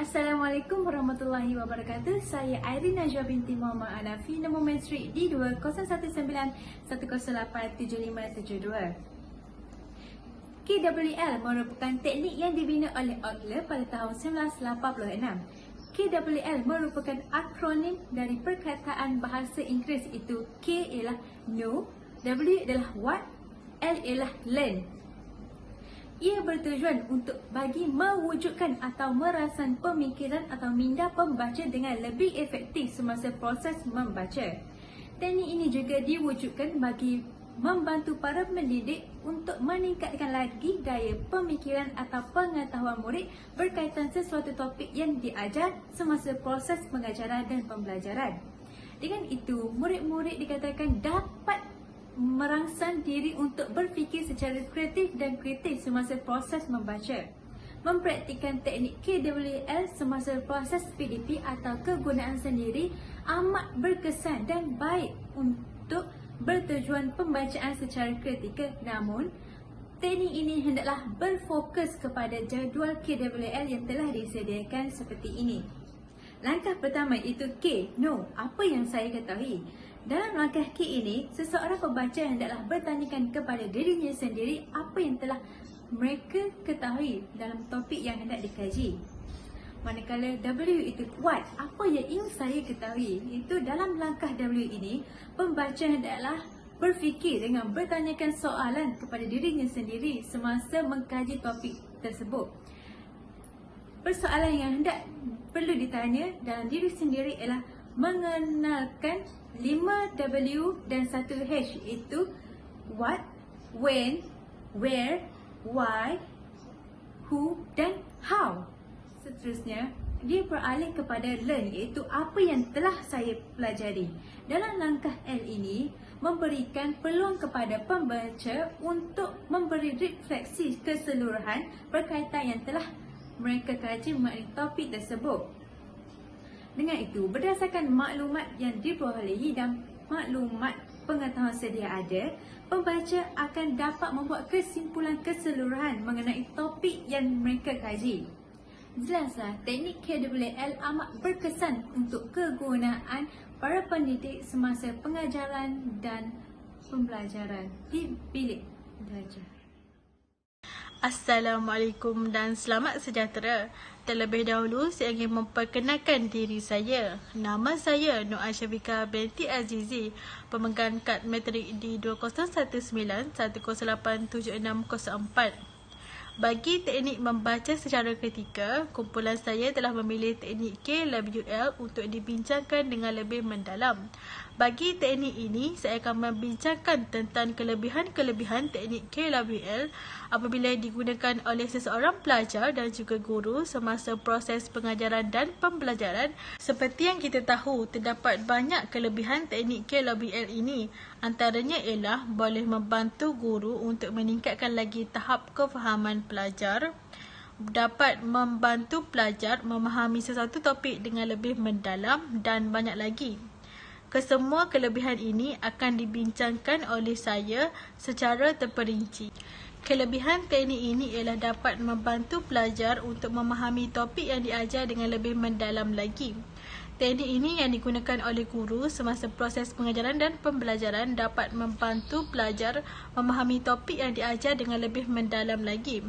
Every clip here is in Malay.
Assalamualaikum warahmatullahi wabarakatuh. Saya Irene Najwa binti Muhammad Hanafi, nombor menteri D20191087572. KWL merupakan teknik yang dibina oleh Adler pada tahun 1986. KWL merupakan akronim dari perkataan bahasa Inggeris, iaitu K ialah know, W adalah what, L ialah learn. Ia bertujuan untuk bagi mewujudkan atau merasan pemikiran atau minda pembaca dengan lebih efektif semasa proses membaca. Teknik ini juga diwujudkan bagi membantu para pendidik untuk meningkatkan lagi daya pemikiran atau pengetahuan murid berkaitan sesuatu topik yang diajar semasa proses pengajaran dan pembelajaran. Dengan itu, murid-murid dikatakan dapat merangsang diri untuk berfikir secara kreatif dan kritis semasa proses membaca. Mempraktikkan teknik KWL semasa proses PDP atau kegunaan sendiri amat berkesan dan baik untuk bertujuan pembacaan secara kritikal. Namun, teknik ini hendaklah berfokus kepada jadual KWL yang telah disediakan seperti ini. Langkah pertama iaitu K, know, apa yang saya ketahui. Dalam langkah K ini, seseorang pembaca hendaklah bertanyakan kepada dirinya sendiri apa yang telah mereka ketahui dalam topik yang hendak dikaji. Manakala W itu what, apa yang ingin saya ketahui. Itu dalam langkah W ini, pembaca hendaklah berfikir dengan bertanyakan soalan kepada dirinya sendiri semasa mengkaji topik tersebut. Persoalan yang hendak perlu ditanya dalam diri sendiri ialah mengenalkan 5W dan 1H, iaitu what, when, where, why, who dan how. Seterusnya, dia beralih kepada learn, iaitu apa yang telah saya pelajari. Dalam langkah L ini, memberikan peluang kepada pembaca untuk memberi refleksi keseluruhan berkaitan yang telah mereka kaji mengenai topik tersebut. Dengan itu, berdasarkan maklumat yang diperolehi dan maklumat pengetahuan sedia ada, pembaca akan dapat membuat kesimpulan keseluruhan mengenai topik yang mereka kaji. Jelaslah, teknik KWL amat berkesan untuk kegunaan para pendidik semasa pengajaran dan pembelajaran di bilik belajar. Assalamualaikum dan selamat sejahtera. Terlebih dahulu, saya ingin memperkenalkan diri saya. Nama saya Nur Asyafika binti Azizi, pemegang kad matrik D20191087604. Bagi teknik membaca secara kritikal, kumpulan saya telah memilih teknik KWL untuk dibincangkan dengan lebih mendalam. Bagi teknik ini, saya akan membincangkan tentang kelebihan-kelebihan teknik KWL apabila digunakan oleh seseorang pelajar dan juga guru semasa proses pengajaran dan pembelajaran. Seperti yang kita tahu, terdapat banyak kelebihan teknik KWL ini. Antaranya ialah boleh membantu guru untuk meningkatkan lagi tahap kefahaman pelajar, dapat membantu pelajar memahami sesuatu topik dengan lebih mendalam dan banyak lagi. Kesemua kelebihan ini akan dibincangkan oleh saya secara terperinci. Kelebihan teknik ini ialah dapat membantu pelajar untuk memahami topik yang diajar dengan lebih mendalam lagi. Teknik ini yang digunakan oleh guru semasa proses pengajaran dan pembelajaran dapat membantu pelajar memahami topik yang diajar dengan lebih mendalam lagi.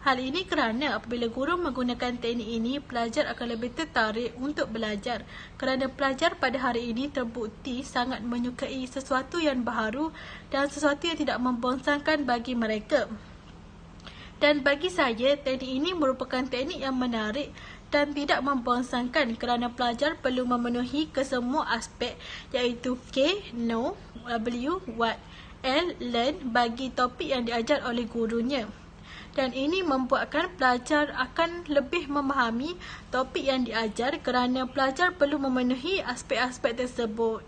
Hal ini kerana apabila guru menggunakan teknik ini, pelajar akan lebih tertarik untuk belajar kerana pelajar pada hari ini terbukti sangat menyukai sesuatu yang baharu dan sesuatu yang tidak membosankan bagi mereka. Dan bagi saya, teknik ini merupakan teknik yang menarik dan tidak membosankan kerana pelajar perlu memenuhi kesemua aspek, iaitu K, know, W, what, L, learn bagi topik yang diajar oleh gurunya. Dan ini membuatkan pelajar akan lebih memahami topik yang diajar kerana pelajar perlu memenuhi aspek-aspek tersebut.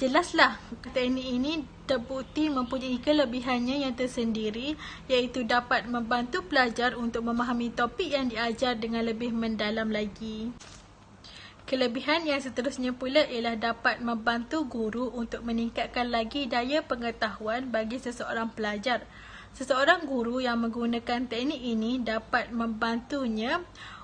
Jelaslah, teknik ini terbukti mempunyai kelebihannya yang tersendiri, iaitu dapat membantu pelajar untuk memahami topik yang diajar dengan lebih mendalam lagi. Kelebihan yang seterusnya pula ialah dapat membantu guru untuk meningkatkan lagi daya pengetahuan bagi seseorang pelajar. Seseorang guru yang menggunakan teknik ini dapat membantunya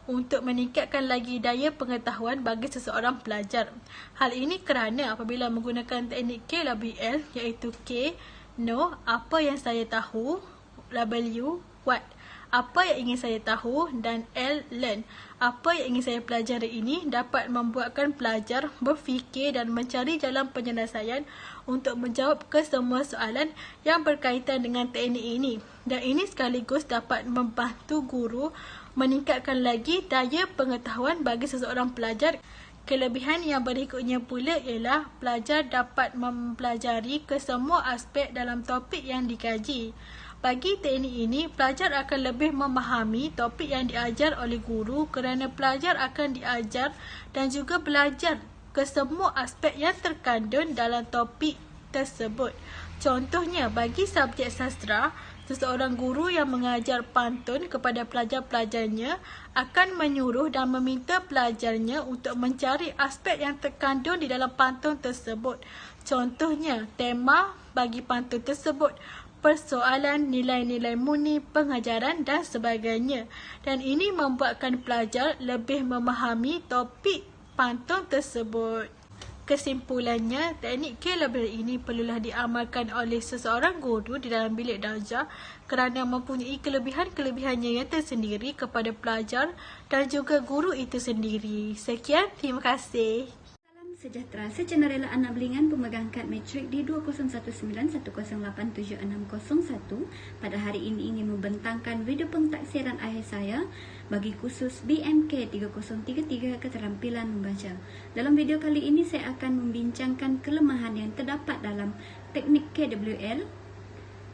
untuk meningkatkan lagi daya pengetahuan bagi seseorang pelajar. Hal ini kerana apabila menggunakan teknik KWL, iaitu K, know, apa yang saya tahu, W, what, apa yang ingin saya tahu, dan L, learn, apa yang ingin saya pelajari. Ini dapat membuatkan pelajar berfikir dan mencari jalan penyelesaian untuk menjawab ke semua soalan yang berkaitan dengan teknik ini. Dan ini sekaligus dapat membantu guru meningkatkan lagi daya pengetahuan bagi seseorang pelajar. Kelebihan yang berikutnya pula ialah pelajar dapat mempelajari ke semua aspek dalam topik yang dikaji. Bagi teknik ini, pelajar akan lebih memahami topik yang diajar oleh guru kerana pelajar akan diajar dan juga belajar ke semua aspek yang terkandung dalam topik tersebut. Contohnya, bagi subjek sastra, seseorang guru yang mengajar pantun kepada pelajar-pelajarnya akan menyuruh dan meminta pelajarnya untuk mencari aspek yang terkandung di dalam pantun tersebut. Contohnya, tema bagi pantun tersebut, persoalan, nilai-nilai murni, pengajaran dan sebagainya. Dan ini membuatkan pelajar lebih memahami topik pantun tersebut. Kesimpulannya, teknik KWL ini perlulah diamalkan oleh seseorang guru di dalam bilik darjah kerana mempunyai kelebihan-kelebihannya yang tersendiri kepada pelajar dan juga guru itu sendiri. Sekian, terima kasih. Salam sejahtera. Secenarela anak belingan pemegang kad matrik di 201910876001 pada hari ini ingin membentangkan video pentaksiran akhir saya bagi kursus BMK 3033 keterampilan membaca. Dalam video kali ini saya akan membincangkan kelemahan yang terdapat dalam teknik KWL.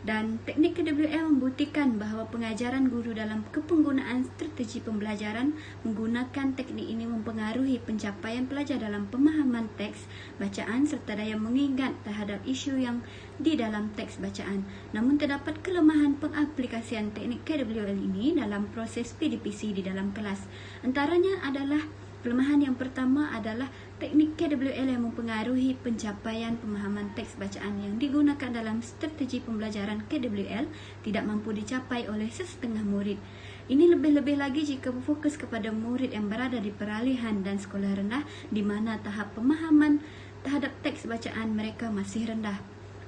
Dan teknik KWL membuktikan bahawa pengajaran guru dalam kepenggunaan strategi pembelajaran menggunakan teknik ini mempengaruhi pencapaian pelajar dalam pemahaman teks bacaan serta daya mengingat terhadap isu yang di dalam teks bacaan. Namun terdapat kelemahan pengaplikasian teknik KWL ini dalam proses PDPC di dalam kelas. Antaranya adalah kelemahan yang pertama adalah teknik KWL yang mempengaruhi pencapaian pemahaman teks bacaan yang digunakan dalam strategi pembelajaran KWL tidak mampu dicapai oleh sesetengah murid. Ini lebih-lebih lagi jika berfokus kepada murid yang berada di peralihan dan sekolah rendah di mana tahap pemahaman terhadap teks bacaan mereka masih rendah.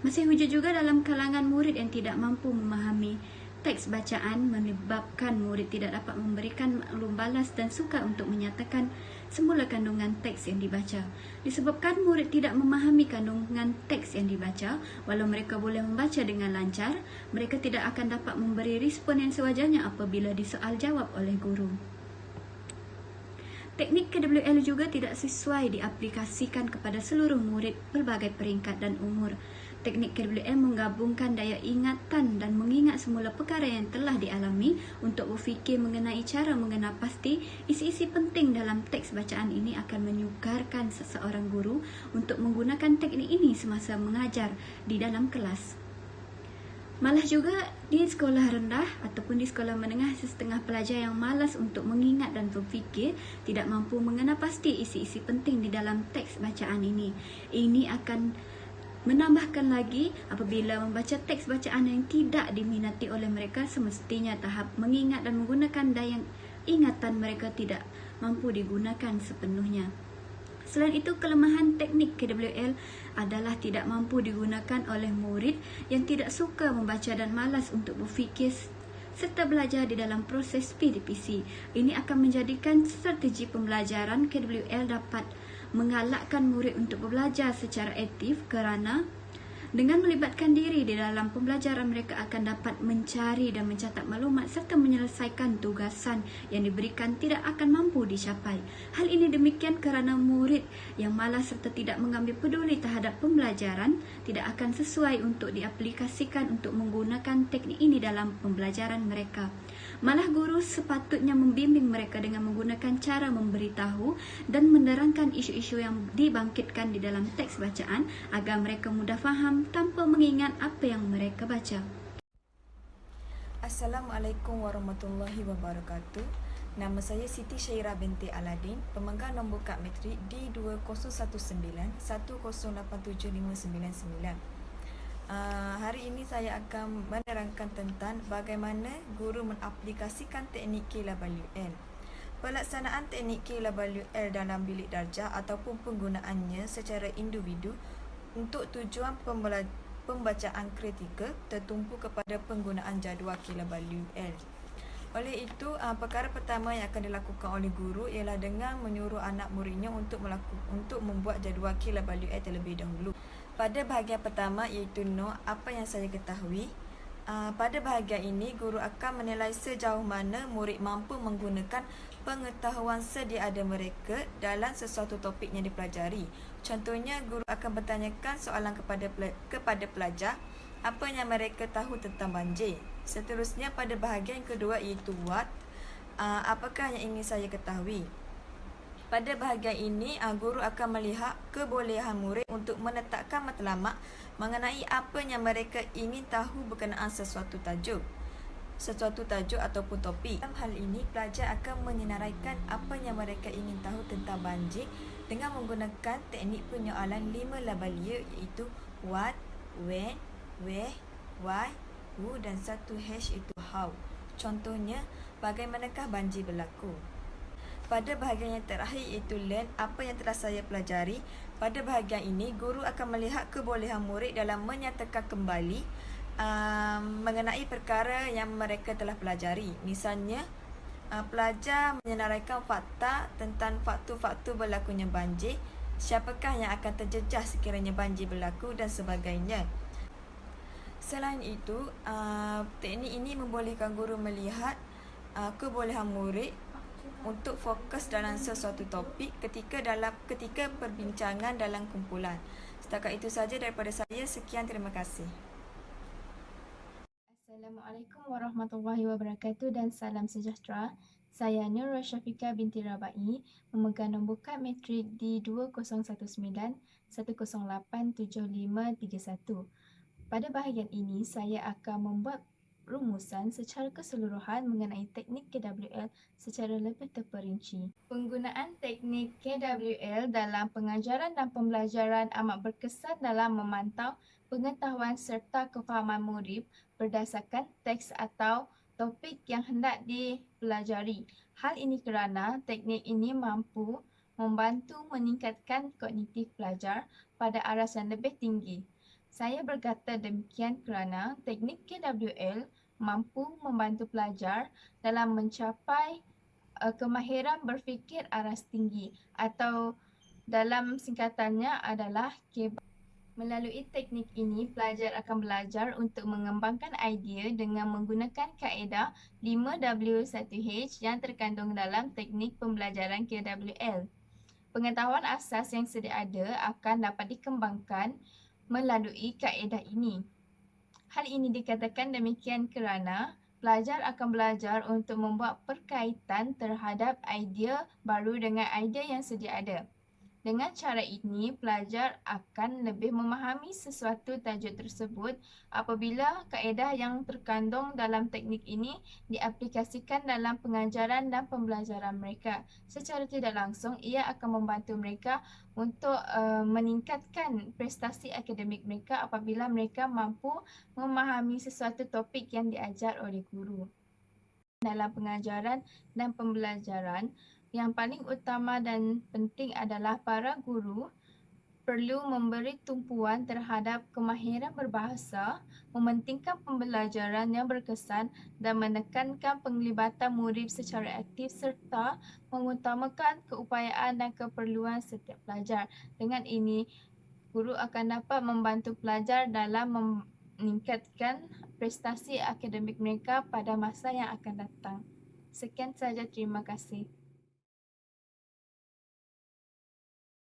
Masih wujud juga dalam kalangan murid yang tidak mampu memahami teks bacaan menyebabkan murid tidak dapat memberikan maklum balas dan sukar untuk menyatakan semula kandungan teks yang dibaca. Disebabkan murid tidak memahami kandungan teks yang dibaca, walau mereka boleh membaca dengan lancar, mereka tidak akan dapat memberi respon yang sewajarnya apabila disoal jawab oleh guru. Teknik KWL juga tidak sesuai diaplikasikan kepada seluruh murid pelbagai peringkat dan umur. Teknik KWL menggabungkan daya ingatan dan mengingat semula perkara yang telah dialami untuk berfikir mengenai cara mengenal pasti isi-isi penting dalam teks bacaan. Ini akan menyukarkan seseorang guru untuk menggunakan teknik ini semasa mengajar di dalam kelas. Malah juga di sekolah rendah ataupun di sekolah menengah, sesetengah pelajar yang malas untuk mengingat dan berfikir tidak mampu mengenal pasti isi-isi penting di dalam teks bacaan ini. Ini akan menambahkan lagi apabila membaca teks bacaan yang tidak diminati oleh mereka, semestinya tahap mengingat dan menggunakan daya ingatan mereka tidak mampu digunakan sepenuhnya. Selain itu, kelemahan teknik KWL adalah tidak mampu digunakan oleh murid yang tidak suka membaca dan malas untuk berfikir serta belajar di dalam proses PDPC. Ini akan menjadikan strategi pembelajaran KWL dapat mengalakkan murid untuk belajar secara aktif kerana dengan melibatkan diri di dalam pembelajaran mereka akan dapat mencari dan mencatat maklumat serta menyelesaikan tugasan yang diberikan tidak akan mampu dicapai. Hal ini demikian kerana murid yang malas serta tidak mengambil peduli terhadap pembelajaran tidak akan sesuai untuk diaplikasikan untuk menggunakan teknik ini dalam pembelajaran mereka. Malah guru sepatutnya membimbing mereka dengan menggunakan cara memberitahu dan menerangkan isu-isu yang dibangkitkan di dalam teks bacaan agar mereka mudah faham tanpa mengingat apa yang mereka baca. Assalamualaikum warahmatullahi wabarakatuh. Nama saya Siti Syairah binti Aladin, pemegang nombor kad matrik D201910875999. Hari ini saya akan menerangkan tentang bagaimana guru mengaplikasikan teknik KWL. Pelaksanaan teknik KWL dalam bilik darjah ataupun penggunaannya secara individu untuk tujuan pembacaan kritikal tertumpu kepada penggunaan jadual KWL. Oleh itu, perkara pertama yang akan dilakukan oleh guru ialah dengan menyuruh anak muridnya untuk membuat jadual KWL terlebih dahulu. Pada bahagian pertama iaitu note apa yang saya ketahui. Pada bahagian ini, guru akan menilai sejauh mana murid mampu menggunakan pengetahuan sedia ada mereka dalam sesuatu topik yang dipelajari. Contohnya, guru akan bertanyakan soalan kepada pelajar apa yang mereka tahu tentang banjir. Seterusnya, pada bahagian kedua iaitu what, apakah yang ingin saya ketahui. Pada bahagian ini, guru akan melihat kebolehan murid untuk menetapkan matlamat mengenai apa yang mereka ingin tahu berkenaan sesuatu tajuk ataupun topik. Dalam hal ini, pelajar akan menyenaraikan apa yang mereka ingin tahu tentang banjir dengan menggunakan teknik penyoalan 5 labalia iaitu what, when, where, why, who dan 1H iaitu how. Contohnya, bagaimanakah banjir berlaku? Pada bahagian yang terakhir iaitu learn, apa yang telah saya pelajari. Pada bahagian ini, guru akan melihat kebolehan murid dalam menyatakan kembali mengenai perkara yang mereka telah pelajari. Misalnya, pelajar menyenaraikan fakta tentang faktor-faktor berlakunya banjir, siapakah yang akan terjejas sekiranya banjir berlaku dan sebagainya. Selain itu, teknik ini membolehkan guru melihat kebolehan murid untuk fokus dalam sesuatu topik ketika perbincangan dalam kumpulan. Setakat itu saja daripada saya. Sekian, terima kasih. Assalamualaikum warahmatullahi wabarakatuh dan salam sejahtera. Saya Nurul Syafiqah binti Rabai, memegang nombor kad matrik D2019-1087531. Pada bahagian ini, saya akan membuat rumusan secara keseluruhan mengenai teknik KWL secara lebih terperinci. Penggunaan teknik KWL dalam pengajaran dan pembelajaran amat berkesan dalam memantau pengetahuan serta kefahaman murid berdasarkan teks atau topik yang hendak dipelajari. Hal ini kerana teknik ini mampu membantu meningkatkan kognitif pelajar pada aras yang lebih tinggi. Saya berkata demikian kerana teknik KWL mampu membantu pelajar dalam mencapai kemahiran berfikir aras tinggi atau dalam singkatannya adalah KWL. Melalui teknik ini, pelajar akan belajar untuk mengembangkan idea dengan menggunakan kaedah 5W1H yang terkandung dalam teknik pembelajaran KWL. Pengetahuan asas yang sedia ada akan dapat dikembangkan melalui kaedah ini. Hal ini dikatakan demikian kerana pelajar akan belajar untuk membuat perkaitan terhadap idea baru dengan idea yang sedia ada. Dengan cara ini, pelajar akan lebih memahami sesuatu tajuk tersebut apabila kaedah yang terkandung dalam teknik ini diaplikasikan dalam pengajaran dan pembelajaran mereka. Secara tidak langsung, ia akan membantu mereka untuk meningkatkan prestasi akademik mereka apabila mereka mampu memahami sesuatu topik yang diajar oleh guru. Dalam pengajaran dan pembelajaran, yang paling utama dan penting adalah para guru perlu memberi tumpuan terhadap kemahiran berbahasa, mementingkan pembelajaran yang berkesan dan menekankan penglibatan murid secara aktif serta mengutamakan keupayaan dan keperluan setiap pelajar. Dengan ini, guru akan dapat membantu pelajar dalam meningkatkan prestasi akademik mereka pada masa yang akan datang. Sekian sahaja, terima kasih.